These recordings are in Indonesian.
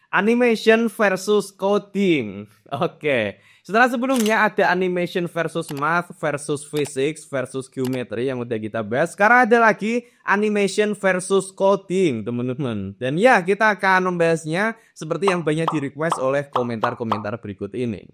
Animation versus coding. Oke. Setelah sebelumnya ada animation versus math versus physics versus geometry yang udah kita bahas. Sekarang ada lagi animation versus coding, teman-teman. Dan ya, kita akan membahasnya seperti yang banyak di request oleh komentar-komentar berikut ini.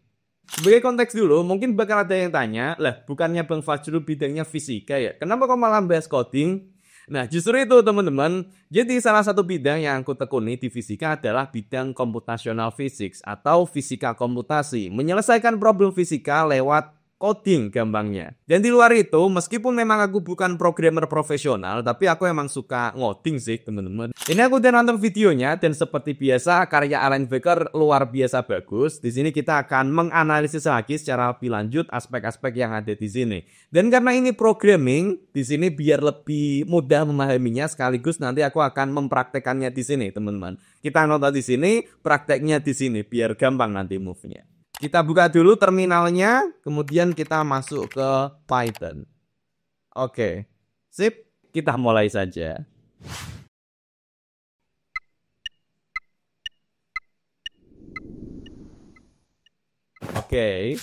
Sebagai konteks dulu, mungkin bakal ada yang tanya, lah bukannya Bang Fajrul bidangnya fisika ya? Kenapa kok malah bahas coding? Nah, justru itu teman-teman. Jadi salah satu bidang yang aku tekuni di fisika adalah bidang computational physics atau fisika komputasi. Menyelesaikan problem fisika lewat coding gampangnya. Dan di luar itu, meskipun memang aku bukan programmer profesional, tapi aku emang suka ngoding sih teman-teman. Ini aku udah nonton videonya dan seperti biasa karya Alan Becker luar biasa bagus. Di sini kita akan menganalisis lagi secara lebih lanjut aspek-aspek yang ada di sini. Dan karena ini programming, di sini biar lebih mudah memahaminya sekaligus nanti aku akan mempraktekannya di sini teman-teman. Kita nonton di sini, prakteknya di sini biar gampang nanti move-nya. Kita buka dulu terminalnya, kemudian kita masuk ke Python. Oke, sip, kita mulai saja. Oke,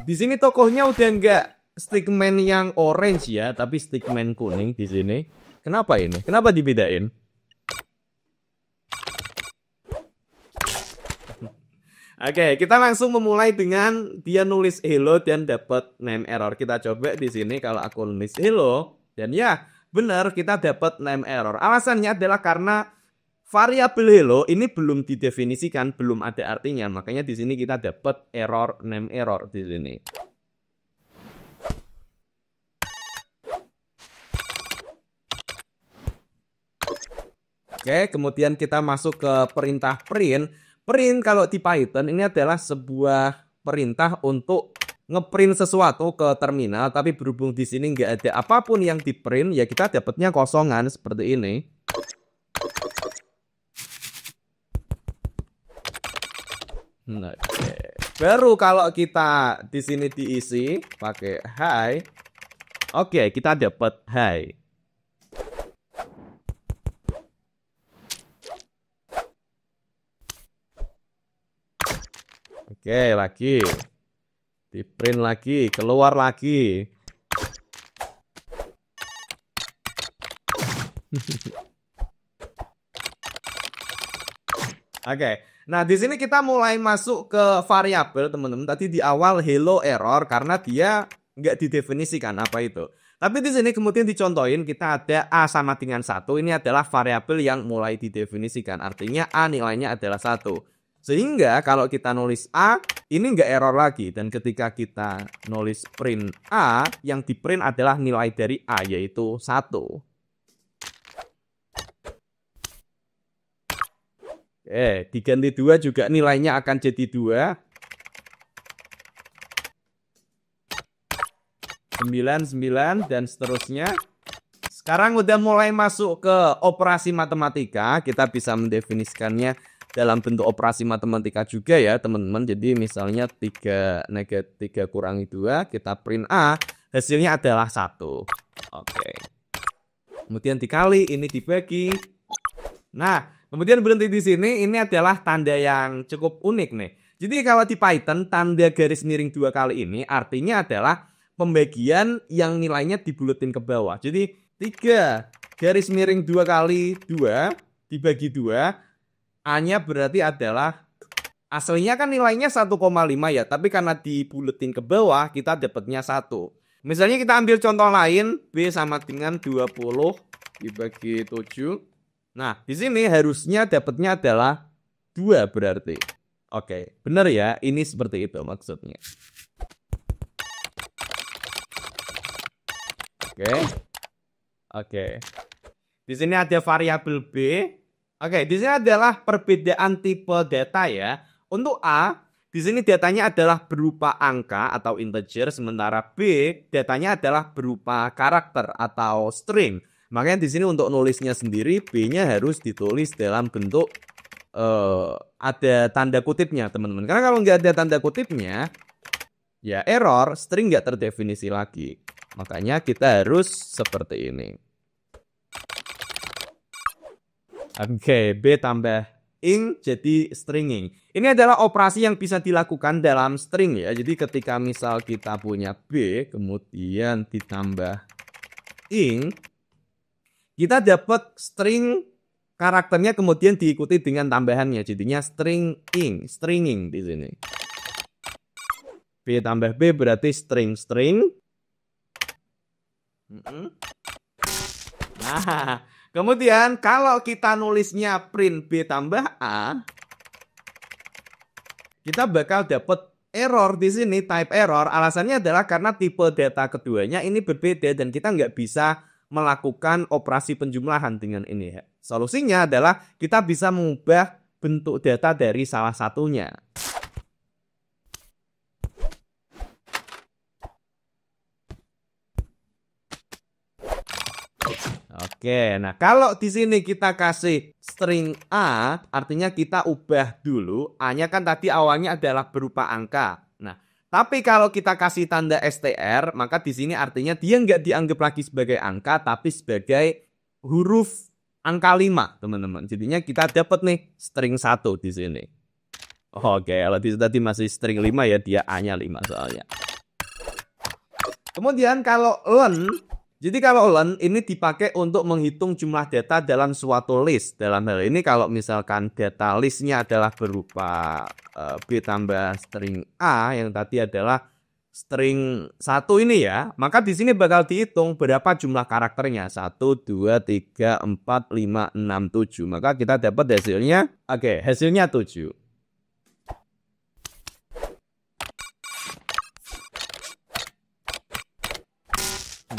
di sini tokohnya udah nggak stickman yang orange ya, tapi stickman kuning di sini. Kenapa ini? Kenapa dibedain? Oke, kita langsung memulai dengan dia nulis hello dan dapat name error. Kita coba di sini kalau aku nulis hello dan ya benar kita dapat name error. Alasannya adalah karena variabel hello ini belum didefinisikan, belum ada artinya. Makanya di sini kita dapat error name error di sini. Oke, kemudian kita masuk ke perintah print. Print kalau di Python ini adalah sebuah perintah untuk ngeprint sesuatu ke terminal, tapi berhubung di sini nggak ada apapun yang di print, ya kita dapatnya kosongan seperti ini. Nah, baru kalau kita di sini diisi pakai hi, oke kita dapat hi. Oke, lagi. Di print lagi, keluar lagi. Oke. Nah, di sini kita mulai masuk ke variabel, teman-teman. Tadi di awal hello error karena dia nggak didefinisikan apa itu. Tapi di sini kemudian dicontohin kita ada A sama dengan 1. Ini adalah variabel yang mulai didefinisikan. Artinya A nilainya adalah 1. Sehingga kalau kita nulis A, ini nggak error lagi. Dan ketika kita nulis print A, yang di print adalah nilai dari A, yaitu 1. Diganti 2 juga nilainya akan jadi 2. 9, 9, dan seterusnya. Sekarang udah mulai masuk ke operasi matematika. Kita bisa mendefinisikannya dalam bentuk operasi matematika juga ya teman-teman. Jadi misalnya 3 kurangi 2, kita print A, hasilnya adalah 1. Oke. Kemudian dikali, ini dibagi. Nah, kemudian berhenti di sini, ini adalah tanda yang cukup unik nih. Jadi kalau di Python, tanda garis miring 2 kali ini artinya adalah pembagian yang nilainya dibuletin ke bawah. Jadi 3 garis miring 2 kali 2 dibagi 2, A-nya berarti adalah, aslinya kan nilainya 1,5 ya, tapi karena dibuletin ke bawah, kita dapatnya 1. Misalnya kita ambil contoh lain, B sama dengan 20 dibagi 7. Nah, di sini harusnya dapatnya adalah 2 berarti. Oke, benar ya, ini seperti itu maksudnya. Oke. Di sini ada variabel B. Oke, di sini adalah perbedaan tipe data ya. Untuk A, di sini datanya adalah berupa angka atau integer, sementara B datanya adalah berupa karakter atau string. Makanya di sini untuk nulisnya sendiri B-nya harus ditulis dalam bentuk ada tanda kutipnya, teman-teman. Karena kalau nggak ada tanda kutipnya, ya error, string nggak terdefinisi lagi. Makanya kita harus seperti ini. Oke, B tambah ing jadi stringing. Ini adalah operasi yang bisa dilakukan dalam string ya. Jadi ketika misal kita punya B kemudian ditambah ing, kita dapat string karakternya kemudian diikuti dengan tambahannya. Jadinya stringing di sini. B tambah B berarti string. Nah, kemudian kalau kita nulisnya print B tambah A, kita bakal dapat error di sini, type error. Alasannya adalah karena tipe data keduanya ini berbeda dan kita nggak bisa melakukan operasi penjumlahan dengan ini. Solusinya adalah kita bisa mengubah bentuk data dari salah satunya. Oke, nah kalau di sini kita kasih string A, artinya kita ubah dulu. A-nya kan tadi awalnya adalah berupa angka. Nah, tapi kalau kita kasih tanda str, maka di sini artinya dia nggak dianggap lagi sebagai angka, tapi sebagai huruf angka 5, teman-teman. Jadinya kita dapat nih string 1 di sini. Oke, kalau di tadi masih string 5 ya, dia A-nya 5 soalnya. Kemudian kalau len, jadi kalau len ini dipakai untuk menghitung jumlah data dalam suatu list. Dalam hal ini kalau misalkan data listnya adalah berupa B tambah string A yang tadi adalah string 1 ini ya, maka di sini bakal dihitung berapa jumlah karakternya. 1, 2, 3, 4, 5, 6, 7. Maka kita dapat hasilnya, oke, hasilnya 7.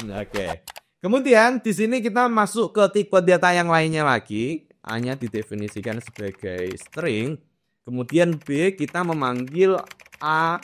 Oke. Kemudian di sini kita masuk ke tipe data yang lainnya lagi. A-nya didefinisikan sebagai string. Kemudian B kita memanggil A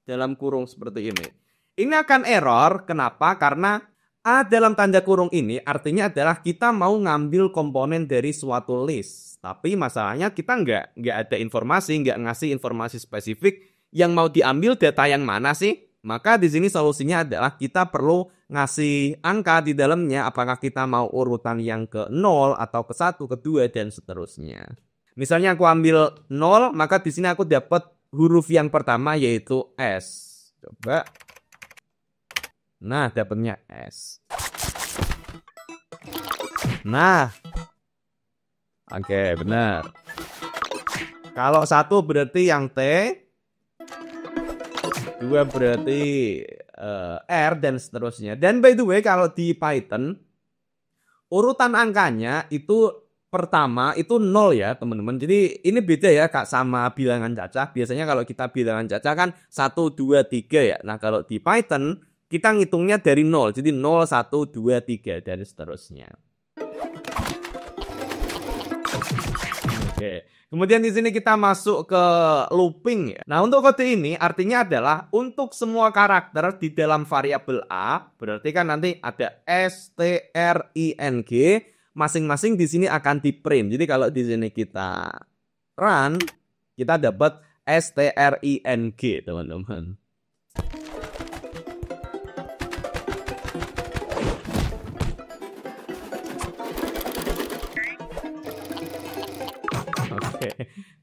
dalam kurung seperti ini. Ini akan error. Kenapa? Karena A dalam tanda kurung ini artinya adalah kita mau ngambil komponen dari suatu list. Tapi masalahnya kita nggak ada informasi, nggak ngasih informasi spesifik yang mau diambil data yang mana sih? Maka di sini solusinya adalah kita perlu ngasih angka di dalamnya, apakah kita mau urutan yang ke 0 atau ke 1, ke 2 dan seterusnya. Misalnya aku ambil 0, maka di sini aku dapat huruf yang pertama yaitu S. Coba. Nah, dapatnya S. Nah. Oke, benar. Kalau 1 berarti yang T, 2 berarti R dan seterusnya. Dan by the way kalau di Python urutan angkanya itu pertama itu 0 ya teman-teman. Jadi ini beda ya Kak sama bilangan cacah. Biasanya kalau kita bilangan cacah kan 1, 2, 3 ya. Nah kalau di Python kita ngitungnya dari 0. Jadi 0, 1, 2, 3 dan seterusnya. Oke. Kemudian di sini kita masuk ke looping ya. Nah, untuk kode ini artinya adalah untuk semua karakter di dalam variabel A, berarti kan nanti ada string, masing-masing di sini akan di-print. Jadi kalau di sini kita run, kita dapat string, teman-teman.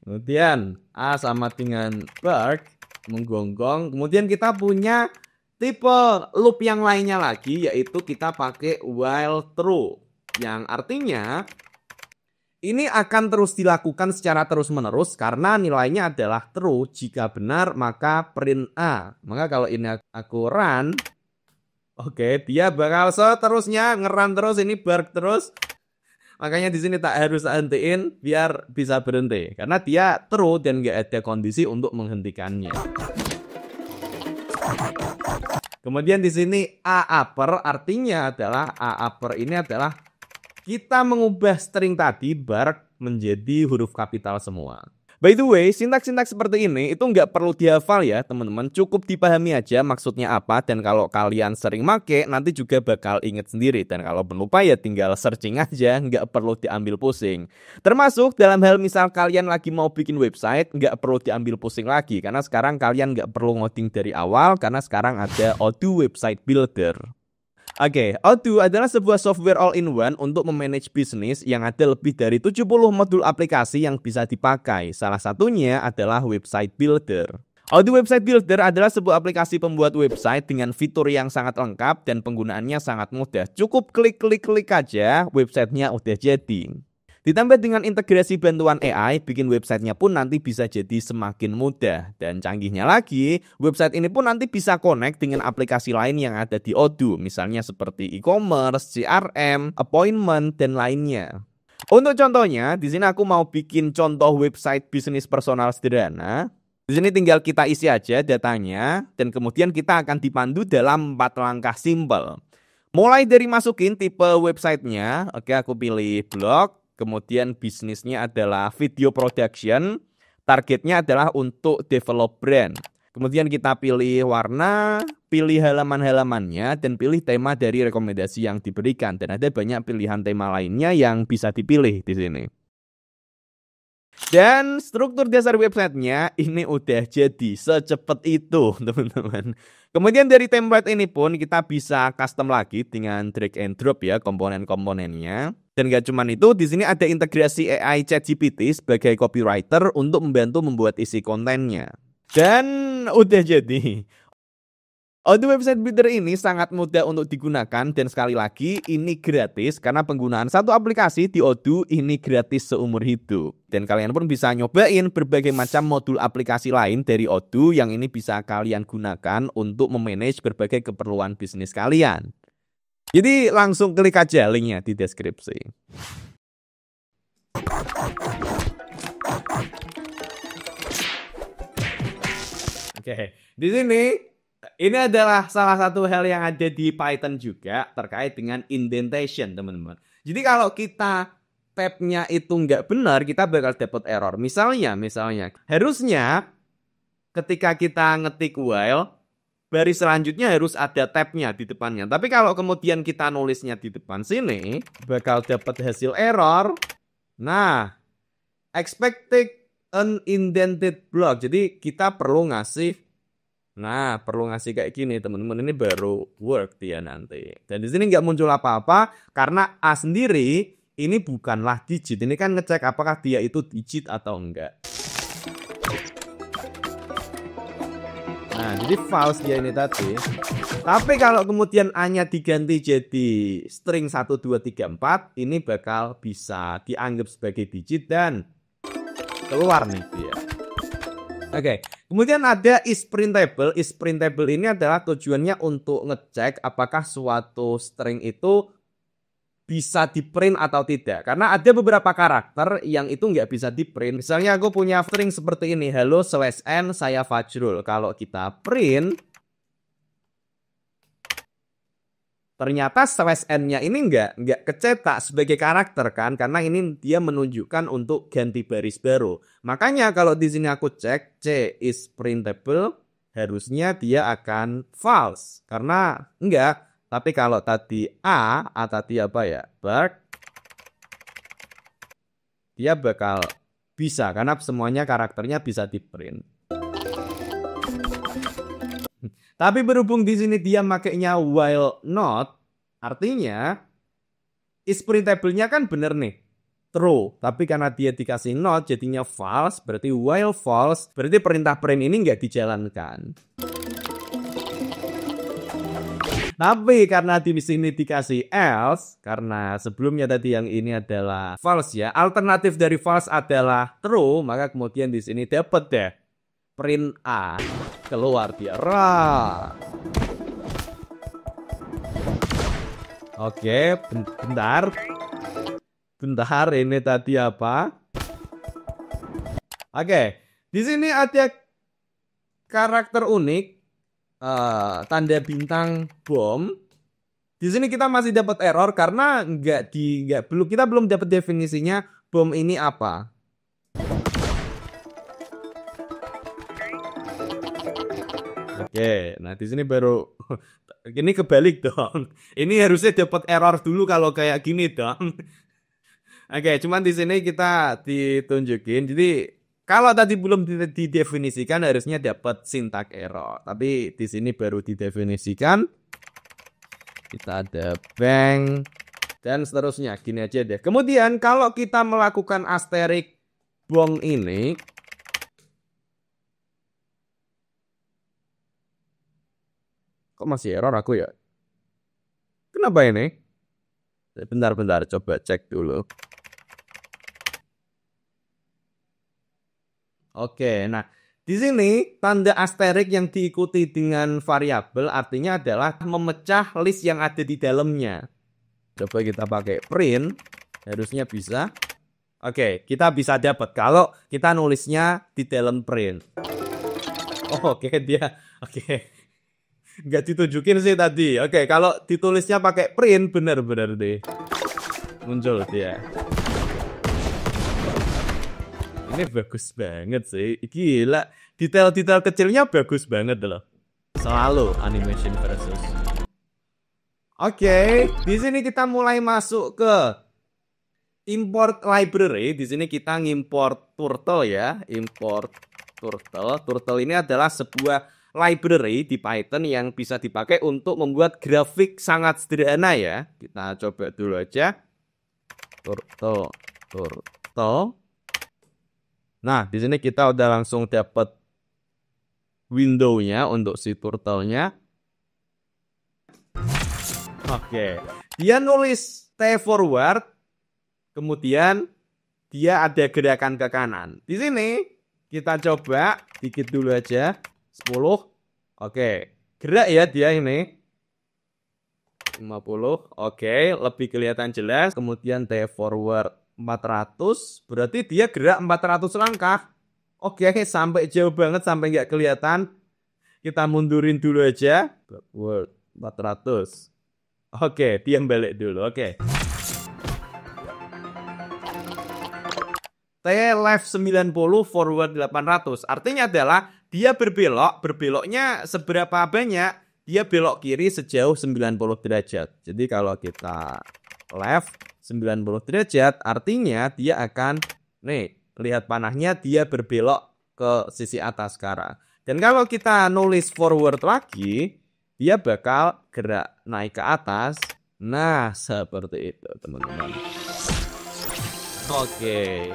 Kemudian A sama dengan bark, menggonggong. Kemudian kita punya tipe loop yang lainnya lagi, yaitu kita pakai while true. Yang artinya ini akan terus dilakukan secara terus-menerus karena nilainya adalah true. Jika benar maka print A. Maka kalau ini aku run, oke, dia bakal seterusnya ngerun terus, ini bark terus. Makanya di sini tak harus hentiin biar bisa berhenti. Karena dia true dan nggak ada kondisi untuk menghentikannya. Kemudian di sini A upper artinya adalah A upper ini adalah kita mengubah string tadi bark menjadi huruf kapital semua. By the way, sintaks-sintaks seperti ini itu nggak perlu dihafal ya teman-teman. Cukup dipahami aja maksudnya apa. Dan kalau kalian sering make nanti juga bakal inget sendiri. Dan kalau lupa ya tinggal searching aja. Nggak perlu diambil pusing. Termasuk dalam hal misal kalian lagi mau bikin website, nggak perlu diambil pusing lagi. Karena sekarang kalian nggak perlu ngoding dari awal. Karena sekarang ada Odoo Website Builder. Oke, Odoo adalah sebuah software all-in-one untuk memanage bisnis yang ada lebih dari 70 modul aplikasi yang bisa dipakai. Salah satunya adalah website builder. Odoo Website Builder adalah sebuah aplikasi pembuat website dengan fitur yang sangat lengkap dan penggunaannya sangat mudah. Cukup klik-klik-klik aja, websitenya udah jadi. Ditambah dengan integrasi bantuan AI, bikin websitenya pun nanti bisa jadi semakin mudah. Dan canggihnya lagi, website ini pun nanti bisa connect dengan aplikasi lain yang ada di Odoo. Misalnya seperti e-commerce, CRM, appointment, dan lainnya. Untuk contohnya, di sini aku mau bikin contoh website bisnis personal sederhana. Di sini tinggal kita isi aja datanya, dan kemudian kita akan dipandu dalam 4 langkah simple. Mulai dari masukin tipe websitenya, oke aku pilih blog. Kemudian bisnisnya adalah video production, targetnya adalah untuk develop brand. Kemudian kita pilih warna, pilih halaman-halamannya, dan pilih tema dari rekomendasi yang diberikan. Dan ada banyak pilihan tema lainnya yang bisa dipilih di sini. Dan struktur dasar websitenya ini udah jadi secepat itu teman-teman. Kemudian dari template ini pun kita bisa custom lagi dengan drag and drop ya komponen-komponennya. Dan gak cuman itu, di sini ada integrasi AI ChatGPT sebagai copywriter untuk membantu membuat isi kontennya. Dan udah jadi. Odoo Website Builder ini sangat mudah untuk digunakan dan sekali lagi ini gratis karena penggunaan satu aplikasi di Odoo ini gratis seumur hidup. Dan kalian pun bisa nyobain berbagai macam modul aplikasi lain dari Odoo yang ini bisa kalian gunakan untuk memanage berbagai keperluan bisnis kalian. Jadi langsung klik aja linknya di deskripsi. Oke, di sini ini adalah salah satu hal yang ada di Python juga terkait dengan indentation, teman-teman. Jadi kalau kita tab-nya itu nggak benar, kita bakal dapat error. Misalnya, harusnya ketika kita ngetik while, baris selanjutnya harus ada tab-nya di depannya. Tapi kalau kemudian kita nulisnya di depan sini, bakal dapat hasil error. Nah, expected unindented block. Jadi kita perlu ngasih kayak gini teman-teman, ini baru work dia nanti. Dan di sini nggak muncul apa-apa karena A sendiri ini bukanlah digit. Ini kan ngecek apakah dia itu digit atau enggak. Nah, jadi false dia ini tadi. Tapi kalau kemudian A-nya diganti jadi string 1, 2, 3, 4, ini bakal bisa dianggap sebagai digit dan keluar nih dia. Oke, kemudian ada isPrintable. IsPrintable ini adalah tujuannya untuk ngecek apakah suatu string itu bisa di-print atau tidak. Karena ada beberapa karakter yang itu nggak bisa di-print. Misalnya aku punya string seperti ini, halo/n saya Fajrul. Kalau kita print, ternyata /n-nya ini nggak kecetak sebagai karakter kan, karena ini dia menunjukkan untuk ganti baris baru. Makanya kalau di sini aku cek C is printable, harusnya dia akan false karena enggak. Tapi kalau tadi A tadi apa ya? Bird, dia bakal bisa karena semuanya karakternya bisa di-print. Tapi berhubung di sini dia makainya while not, artinya isPrintable-nya kan bener nih, true. Tapi karena dia dikasih not, jadinya false. Berarti while false, berarti perintah print ini nggak dijalankan. Tapi karena di sini dikasih else, karena sebelumnya tadi yang ini adalah false ya, alternatif dari false adalah true, maka kemudian di sini dapat deh print A, keluar dia. Oke, bentar ini tadi apa? Oke, di sini ada karakter unik. Tanda bintang bom. Di sini kita masih dapat error karena kita belum dapat definisinya bom ini apa. Oke, nah di sini baru ini kebalik dong. Ini harusnya dapat error dulu kalau kayak gini dong. Oke, cuman di sini kita ditunjukin. Jadi kalau tadi belum didefinisikan harusnya dapat syntax error, tapi di sini baru didefinisikan. Kita ada bank dan seterusnya. Gini aja deh. Kemudian kalau kita melakukan asterisk bong ini, kok masih error aku ya? Kenapa ini? Bentar, coba cek dulu. Oke, nah di sini tanda asterisk yang diikuti dengan variabel artinya adalah memecah list yang ada di dalamnya. Coba kita pakai print, harusnya bisa. Oke, kita bisa dapat kalau kita nulisnya di dalam print. Oh, oke dia, oke. Nggak ditunjukin sih tadi. Oke, kalau ditulisnya pakai print benar-benar deh muncul dia. Ini bagus banget sih. Gila, detail-detail kecilnya bagus banget loh. Selalu animation versus. Oke, di sini kita mulai masuk ke import library. Di sini kita ngimport turtle ya, import turtle. Turtle ini adalah sebuah library di Python yang bisa dipakai untuk membuat grafik sangat sederhana ya. Kita coba dulu aja. Turtle. Nah, di sini kita udah langsung dapat window-nya untuk si turtle-nya. Oke. Dia nulis T forward, kemudian dia ada gerakan ke kanan. Di sini kita coba dikit dulu aja. 10. Oke. Gerak ya dia ini. 50. Oke, lebih kelihatan jelas. Kemudian T forward 400. Berarti dia gerak 400 langkah. Oke, sampai jauh banget sampai nggak kelihatan. Kita mundurin dulu aja. Backward 400. Oke, dia balik dulu. Oke. T left 90, forward 800. Artinya adalah dia berbelok, berbeloknya seberapa banyak? Dia belok kiri sejauh 90 derajat. Jadi kalau kita left 90 derajat, artinya dia akan, nih, lihat panahnya dia berbelok ke sisi atas sekarang. Dan kalau kita nulis forward lagi, dia bakal gerak naik ke atas. Nah, seperti itu, teman-teman. Oke.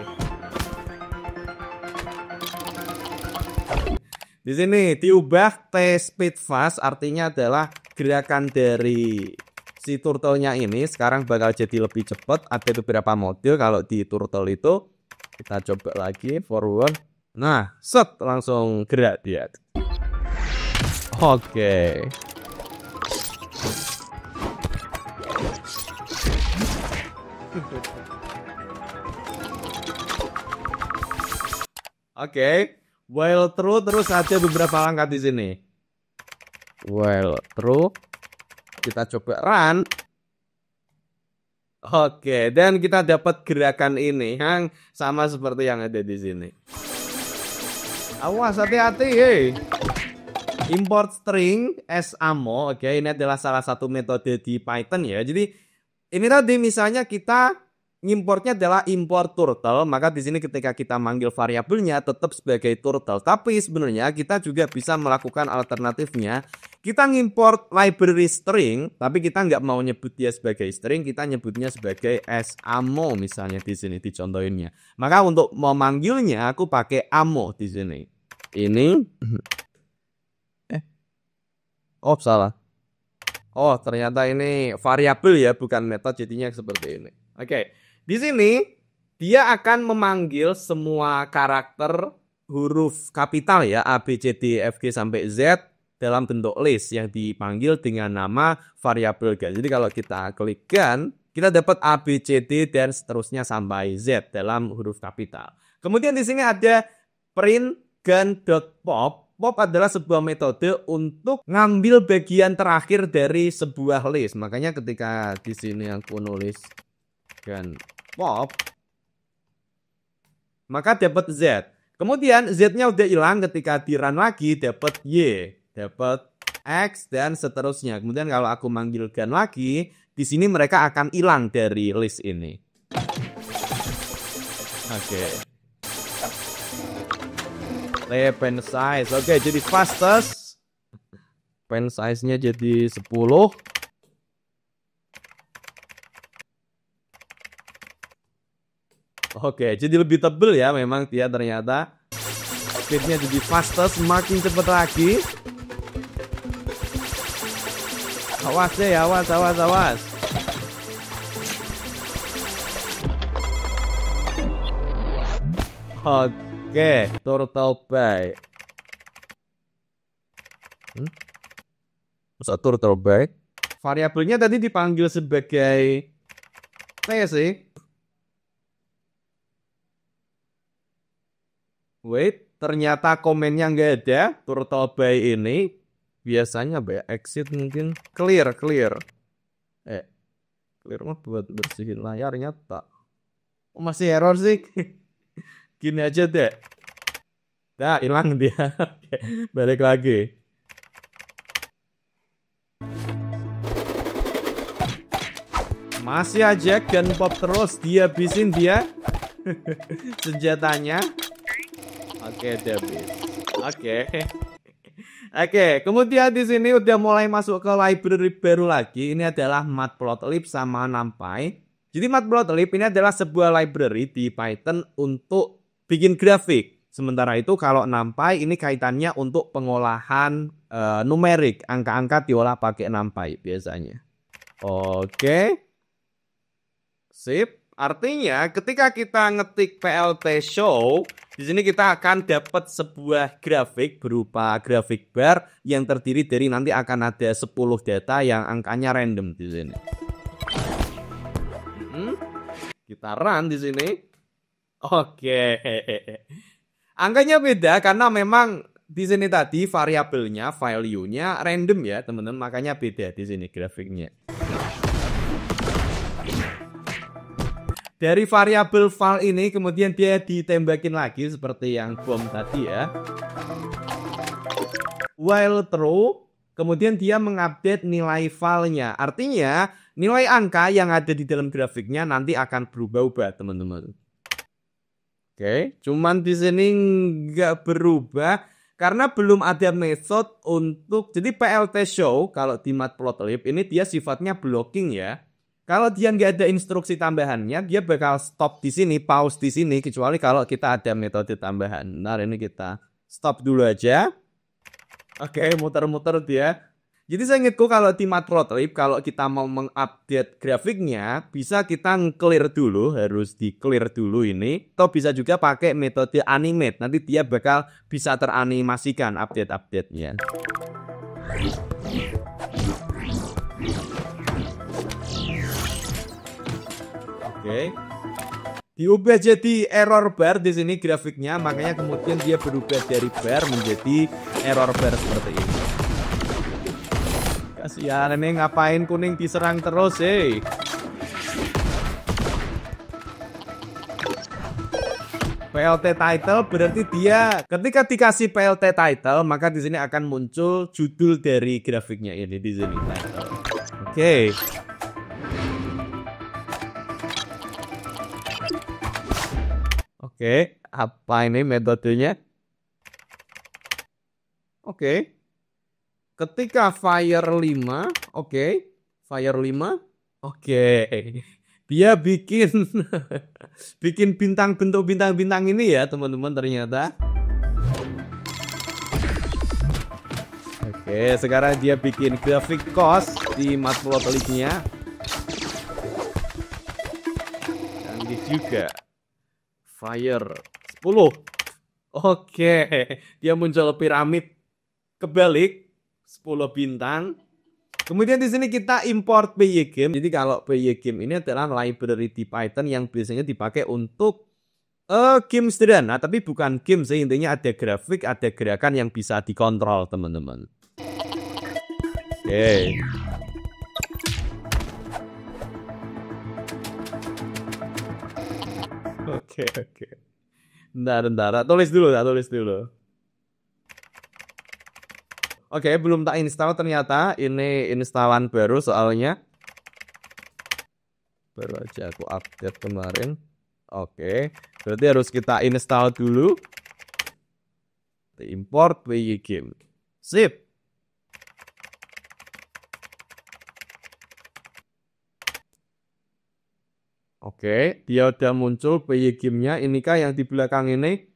Di sini diubah T speed fast, artinya adalah gerakan dari si turtle-nya ini sekarang bakal jadi lebih cepat. Ada beberapa mode kalau di turtle itu. Kita coba lagi forward. Nah, set langsung gerak dia. Oke. Oke. While true terus ada beberapa langkah di sini. While true, kita coba run. Oke, dan kita dapat gerakan ini yang sama seperti yang ada di sini. Awas, hati-hati, hey. Import string as ammo. Oke, ini adalah salah satu metode di Python ya. Jadi ini tadi misalnya kita ngimportnya adalah import turtle, maka di sini ketika kita manggil variabelnya tetap sebagai turtle. Tapi sebenarnya kita juga bisa melakukan alternatifnya. Kita ngimport library string, tapi kita nggak mau nyebut dia sebagai string, kita nyebutnya sebagai as ammo misalnya di sini dicontohinnya. Maka untuk memanggilnya aku pakai ammo di sini. Ini oh salah. Oh ternyata ini variabel ya, bukan metode, jadinya seperti ini. Oke. Di sini dia akan memanggil semua karakter huruf kapital ya, A, B, C, D, F, G sampai Z dalam bentuk list yang dipanggil dengan nama variabel gun. Jadi kalau kita klik gun, kita dapat A, B, C, D dan seterusnya sampai Z dalam huruf kapital. Kemudian di sini ada print gun.pop. Pop adalah sebuah metode untuk ngambil bagian terakhir dari sebuah list. Makanya ketika di sini aku nulis gun pop, maka dapat Z. Kemudian Z-nya udah hilang, ketika di run lagi dapat Y, dapat X dan seterusnya. Kemudian kalau aku manggil gun lagi, di sini mereka akan hilang dari list ini. Oke. Pen size. Oke, jadi fastest. Pen size-nya jadi 10. Oke, jadi lebih tebel ya memang dia ternyata. Speednya jadi fastest, makin cepet lagi. Awas deh, awas, awas, awas. Oke, Turtle Bay. Masa Turtle Bay? Variabelnya tadi dipanggil sebagai T sih. Wait, ternyata komennya nggak ada. Turtle Bay ini biasanya exit mungkin clear. Clear mah buat bersihin layarnya tak. Oh, masih error sih. Gini aja deh. Nah, hilang dia. Oke, balik lagi. Masih aja gun pop terus, dia habisin dia. Senjatanya. Oke, dia habis. Oke, kemudian di sini udah mulai masuk ke library baru lagi. Ini adalah Matplotlib sama NumPy. Jadi Matplotlib ini adalah sebuah library di Python untuk bikin grafik. Sementara itu kalau NumPy ini kaitannya untuk pengolahan numerik, angka-angka diolah pakai NumPy biasanya. Oke. Sip. Artinya ketika kita ngetik plt show, di sini kita akan dapat sebuah grafik berupa grafik bar yang terdiri dari nanti akan ada 10 data yang angkanya random di sini. Kita run di sini. Oke. Angkanya beda karena memang di sini tadi variabelnya, value-nya random ya, teman-teman. Makanya beda di sini grafiknya. Dari variabel val ini kemudian dia ditembakin lagi seperti yang bom tadi ya. While true, kemudian dia mengupdate nilai valnya. Artinya nilai angka yang ada di dalam grafiknya nanti akan berubah-ubah, teman-teman. Oke, cuman di sini nggak berubah karena belum ada method untuk, jadi plt show kalau di Matplotlib ini dia sifatnya blocking ya. Kalau dia nggak ada instruksi tambahannya, dia bakal stop di sini, pause di sini, kecuali kalau kita ada metode tambahan. Nah, ini kita stop dulu aja. Oke, muter-muter dia. Jadi saya ingatku kalau di Matplotlib, kalau kita mau mengupdate grafiknya, bisa kita clear dulu, harus di clear dulu ini. Atau bisa juga pakai metode animate, nanti dia bakal bisa teranimasikan update-update-nya. Oke. Diubah jadi error bar di sini grafiknya, makanya kemudian dia berubah dari bar menjadi error bar seperti ini. Kasihan ini ngapain kuning diserang terus sih? PLT title berarti dia ketika dikasih PLT title maka di sini akan muncul judul dari grafiknya ini di sini title. Oke. Oke, apa ini metodenya? Oke. Ketika fire 5, oke. Fire 5. Oke. Dia bikin bikin bintang, bentuk bintang-bintang ini ya, teman-teman ternyata. Oke, sekarang dia bikin grafik cost di Matplotlib-nya. Canggih juga. Fire 10. Oke, dia muncul piramid kebalik 10 bintang. Kemudian di sini kita import pygame. Jadi kalau pygame ini adalah library di Python yang biasanya dipakai untuk game sederhana, tapi bukan game sih, intinya ada grafik, ada gerakan yang bisa dikontrol, teman-teman. Oke. Oke. Bentar. Tulis dulu. Oke, belum tak install ternyata. Ini installan baru soalnya. Baru aja aku update kemarin. Oke, berarti harus kita install dulu. Import pygame. Sip. Oke, dia udah muncul PY game-nya. Inikah yang di belakang ini?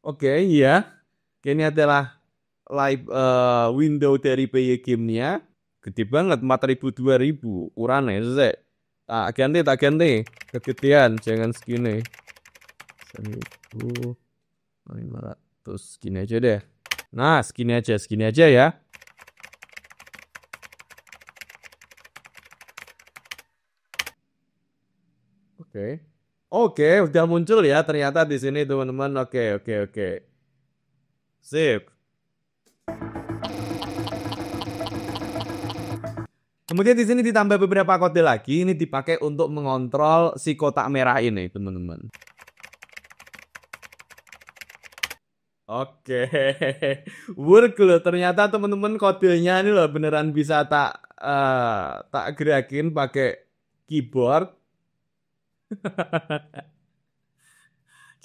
Oke, iya. Ini adalah live window dari PY game-nya. Gede banget, 4.000 2.000 ukurannya. Sek. Tak ganti. Kegedean, jangan segini. 1.500 segini aja deh. Nah, segini aja ya. Oke. Oke, udah muncul ya ternyata di sini teman-teman. Oke. Sip. Kemudian di sini ditambah beberapa kode lagi. Ini dipakai untuk mengontrol si kotak merah ini, teman-teman. Oke. Work loh. Ternyata teman-teman kodenya ini loh beneran bisa tak gerakin pakai keyboard.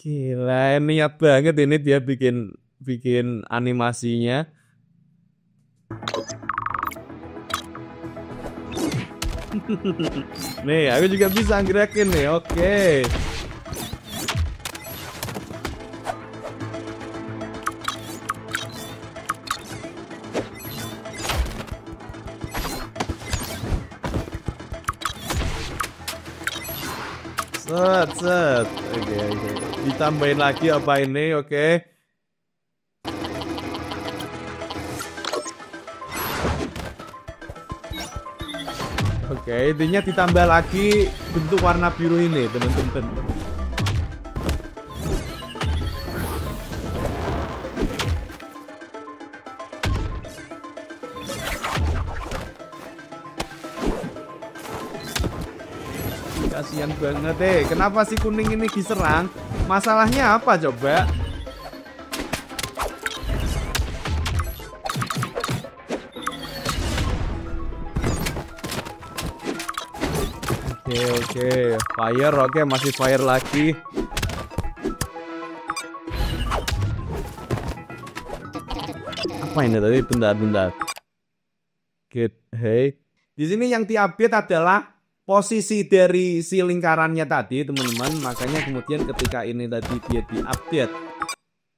Gila, niat banget ini dia bikin bikin animasinya. Nih, aku juga bisa gerakin nih. Oke. Set. Oke. Ditambahin lagi apa ini? Oke. Oke, intinya ditambah lagi bentuk warna biru ini, teman-teman. Kasihan banget deh. Kenapa si kuning ini diserang? Masalahnya apa coba? Oke. Fire, oke, masih fire lagi. Apa ini tadi? Bentar. Get, hey. Di sini yang di-update adalah posisi dari si lingkarannya tadi, teman-teman. Makanya kemudian ketika ini tadi dia di-update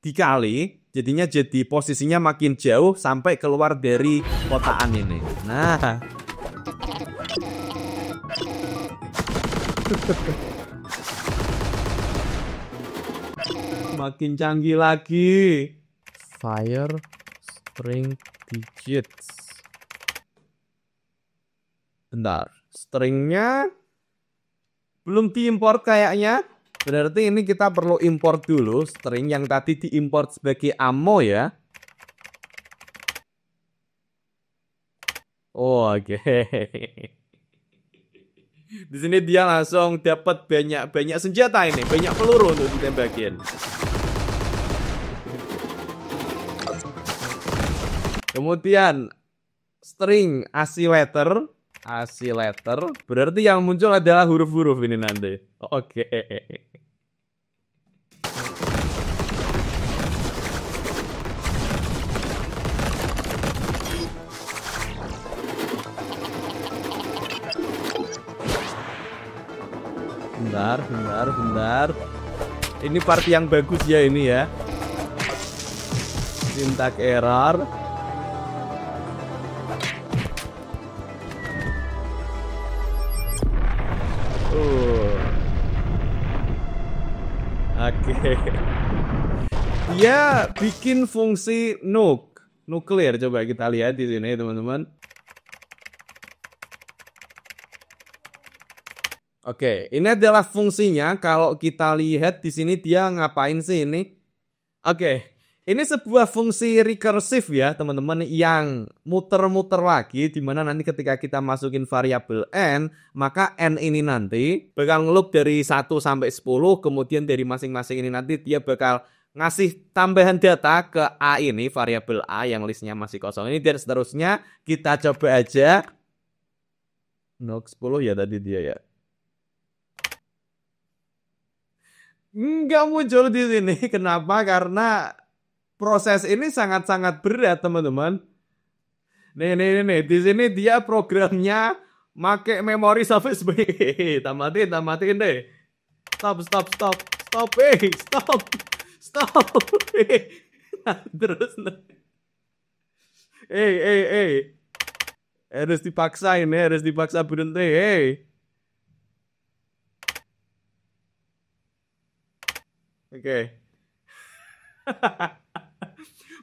dikali, jadinya jadi posisinya makin jauh sampai keluar dari kotaan ini. Nah. Makin canggih lagi. Fire string digits. Bentar, stringnya belum diimport kayaknya. Berarti ini kita perlu import dulu string yang tadi diimport sebagai ammo ya. Oh, oke. Di sini dia langsung dapat banyak senjata ini, banyak peluru untuk ditembakin. Kemudian string oscillator berarti yang muncul adalah huruf-huruf ini nanti. Oke. Bentar. Ini part yang bagus ya ini ya. Syntax error. Oke. Dia bikin fungsi nuklir. Coba kita lihat di sini teman-teman. Oke, ini adalah fungsinya. Kalau kita lihat di sini dia ngapain sih ini? Oke, ini sebuah fungsi recursive ya teman-teman yang muter-muter lagi, dimana nanti ketika kita masukin variabel n, maka n ini nanti bakal ngeloop dari 1 sampai 10, kemudian dari masing-masing ini nanti dia bakal ngasih tambahan data ke A ini, variabel A yang listnya masih kosong ini, dan seterusnya. Kita coba aja. Nok 10 ya tadi dia ya. Nggak muncul di sini. Kenapa? Karena proses ini sangat-sangat berat, teman-teman. Nih. Di sini dia programnya Make memori sampai tamatin deh. Stop. Stop. Nah, terus. Harus dipaksain ya, harus dipaksa berhenti. Oke.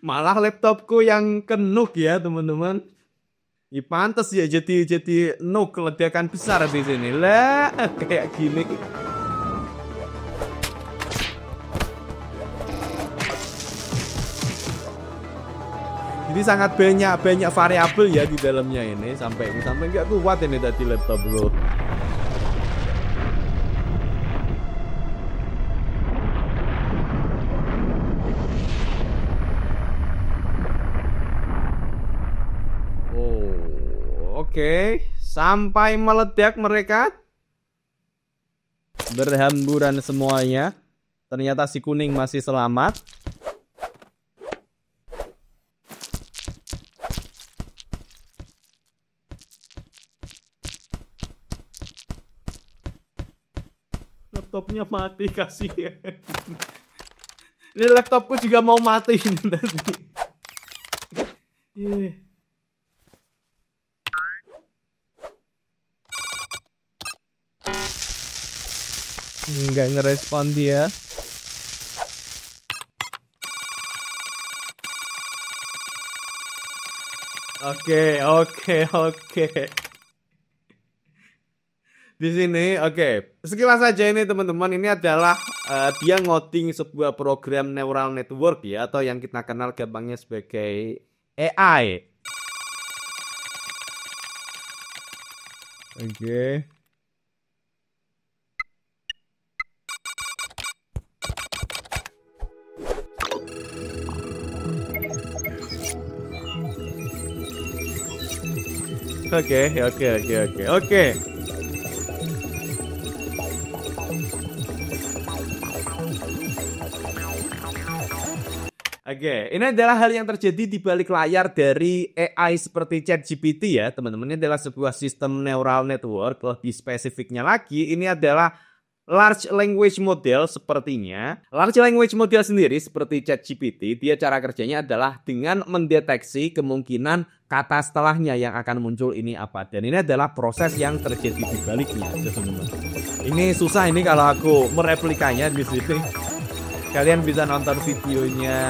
Malah laptopku yang kenuk ya, teman-teman. Ya pantas ya jadi nuk ledakan besar di sini. Lah, kayak gini. Jadi sangat banyak variabel ya di dalamnya ini sampai nggak kuat ini tadi laptop bro. Oke, sampai meledak mereka. Berhamburan semuanya. Ternyata si kuning masih selamat. Laptopnya mati, kasihan. Ini laptopku juga mau mati nanti. Nggak ngerespon dia. Oke. Di sini, sekilas saja ini teman-teman, ini adalah dia ngoding sebuah program neural network ya, atau yang kita kenal gampangnya sebagai AI. Oke. Oke, ini adalah hal yang terjadi di balik layar dari AI seperti ChatGPT ya, teman-teman. Ini adalah sebuah sistem neural network. Lebih spesifiknya lagi, ini adalah large language model sepertinya. Large language model sendiri seperti ChatGPT, dia cara kerjanya adalah dengan mendeteksi kemungkinan kata setelahnya yang akan muncul ini apa. Dan ini adalah proses yang terjadi di baliknya, teman-teman. Ini susah ini kalau aku mereplikanya di sini. Kalian bisa nonton videonya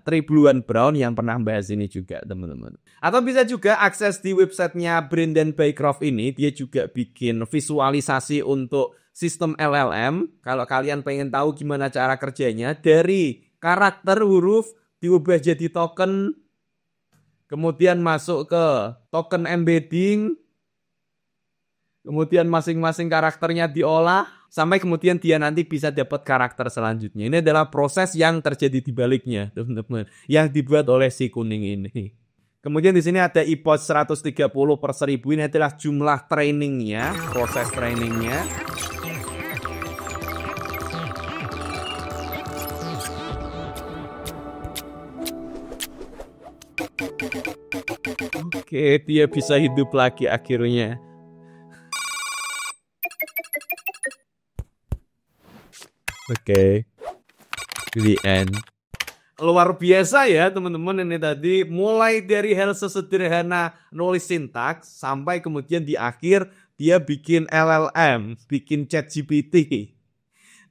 Tribluan Brown yang pernah bahas ini juga, teman-teman. Atau bisa juga akses di websitenya Brendan Baycroft ini. Dia juga bikin visualisasi untuk sistem LLM. Kalau kalian pengen tahu gimana cara kerjanya, dari karakter huruf diubah jadi token, kemudian masuk ke token embedding, kemudian masing-masing karakternya diolah, sampai kemudian dia nanti bisa dapat karakter selanjutnya. Ini adalah proses yang terjadi di baliknya, teman-teman, yang dibuat oleh si kuning ini. Kemudian di sini ada ePOS 130/1000. Ini adalah jumlah trainingnya, proses trainingnya. Oke, dia bisa hidup lagi akhirnya. Oke, the end. Luar biasa ya teman-teman, ini tadi mulai dari hal sesederhana nulis sintaks sampai kemudian di akhir dia bikin LLM, bikin ChatGPT.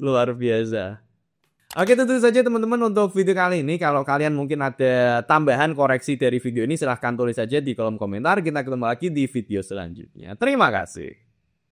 Luar biasa. Oke, tentu saja teman-teman untuk video kali ini. Kalau kalian mungkin ada tambahan koreksi dari video ini, silahkan tulis saja di kolom komentar. Kita ketemu lagi di video selanjutnya. Terima kasih.